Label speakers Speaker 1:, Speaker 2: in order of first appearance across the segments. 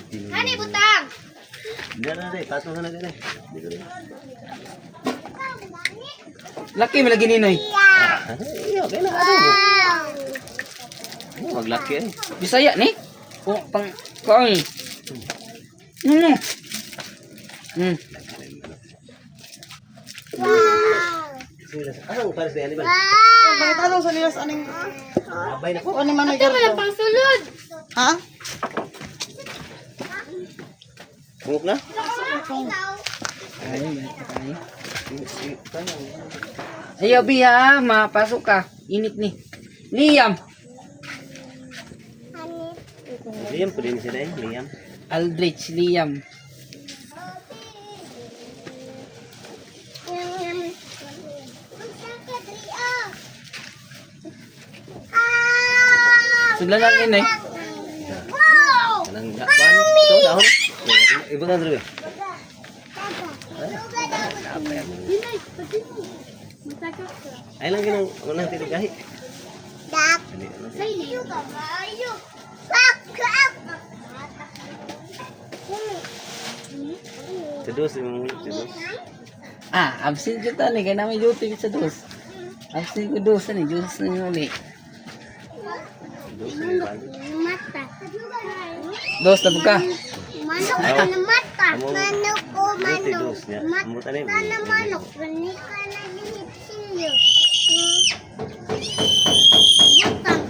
Speaker 1: Hani butang.
Speaker 2: Diyan na deh, pato na deh. Dito rin.
Speaker 3: Laki mo lagi ninoy.
Speaker 2: Iyo, okay na. Maglaki eh.
Speaker 3: Bisaya ni. Oh, pang kaon.
Speaker 2: Anong pares na yan, Iban?
Speaker 4: Bakit anong sa nilas aning
Speaker 2: Abay na po.
Speaker 4: ano man ay
Speaker 1: Ito wala
Speaker 4: gardo?
Speaker 1: pang sulod.
Speaker 4: Ha?
Speaker 2: Bungok na?
Speaker 3: Ayaw biya, mapasok ka. Init ni. Liam.
Speaker 2: Liam, pwede na sila eh. Liam.
Speaker 3: Aldrich Liam. Sudlan lang yun eh.
Speaker 2: Kanang dakpan. Ito, dahon. Ibu na dulu. Ay lang ginang unang tiligahi.
Speaker 1: Dak.
Speaker 2: Sedus yung sedus.
Speaker 3: Ah, absent kita nih. Kaya namin duty sa dos. Absent ko dos ni. Dos na yung uli.
Speaker 2: Sedus yung balik.
Speaker 1: Mata.
Speaker 3: Dos na buka.
Speaker 1: Manok ka na mata.
Speaker 2: Kamu
Speaker 1: Manok ko,
Speaker 2: duty
Speaker 1: manok.
Speaker 2: dos niya.
Speaker 1: Mata
Speaker 2: Kamu tadi.
Speaker 1: na manok. Gani ka na ginitsilyo. Butang.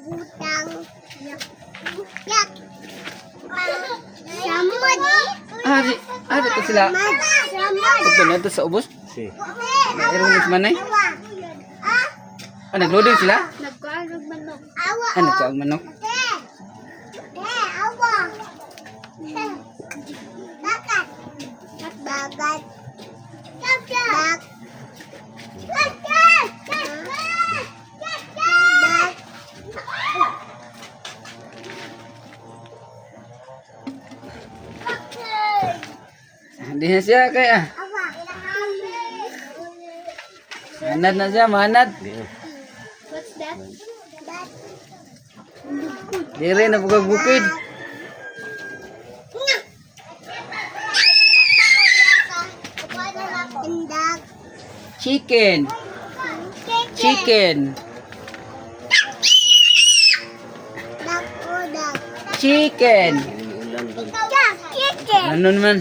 Speaker 1: Butang. Yak. Yak. Samod.
Speaker 3: Ah, dito sila.
Speaker 1: Samod.
Speaker 3: Ito na ito sa ubos.
Speaker 2: Si.
Speaker 3: Ironis man eh. Ah, nag-loading sila?
Speaker 1: Nagkaarog manok. Awa.
Speaker 3: Ah, nagkaag manok.
Speaker 1: Awa. Bagat. Bagat. Bagat.
Speaker 3: Hindi na siya kaya. Manad na siya, manad.
Speaker 1: What's that?
Speaker 3: Dire na bukid. Chicken. Chicken. Chicken.
Speaker 2: Ulam doon.
Speaker 3: Ano naman?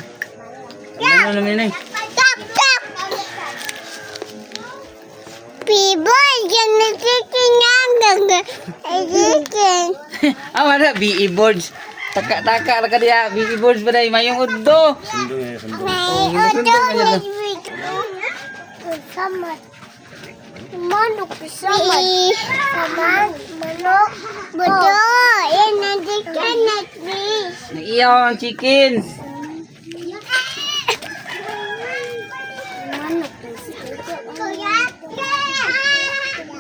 Speaker 3: Ano naman eh?
Speaker 1: People, yan na chicken chicken.
Speaker 3: Ah, wala. BE boards. Taka-taka lang ka diya. BE boards ba na? Mayong uddo.
Speaker 2: Sundong ya, sundong.
Speaker 3: Oh, ginasundok ka niya.
Speaker 1: Samat. Manok, samat. Samat, manok. Budo, yan na chicken na fish.
Speaker 3: Naiyaw ang chickens.
Speaker 1: Manok.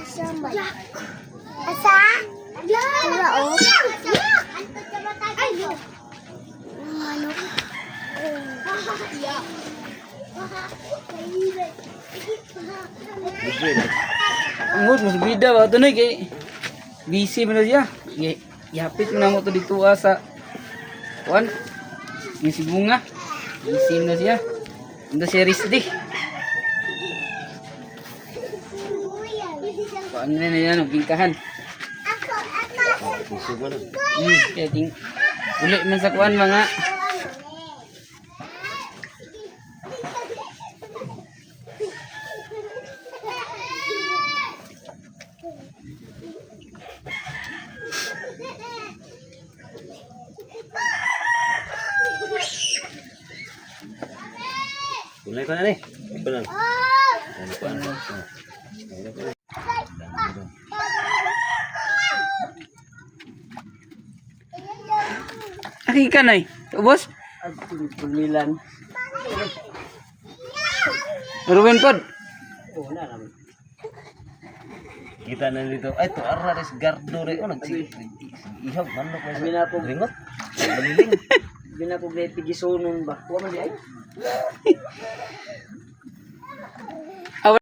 Speaker 1: Samat. Asa? Wala oh. Manok.
Speaker 2: Bigyan.
Speaker 3: Umod, mas bida ba ito na kay busy mo na siya. Yapit mo na mo ito dito sa kuan. Yung si bunga. Busy mo na siya. Ito si Rizdi. Kuan na yan, bingkahan.
Speaker 2: Puso mo na.
Speaker 3: Kaya ting uli man sa kuan mga.
Speaker 2: Kulay ko na ni. Ito lang.
Speaker 3: Aki ka na ubos?
Speaker 2: Pulmilan.
Speaker 3: Ruben pod.
Speaker 2: Kita na dito. Ay, to Arares Gardo re. Oh, ihab manok na
Speaker 4: Sabi na po.
Speaker 2: Ringot. Baliling.
Speaker 4: Hindi na po pigi sunong ba? Huwag man di ay.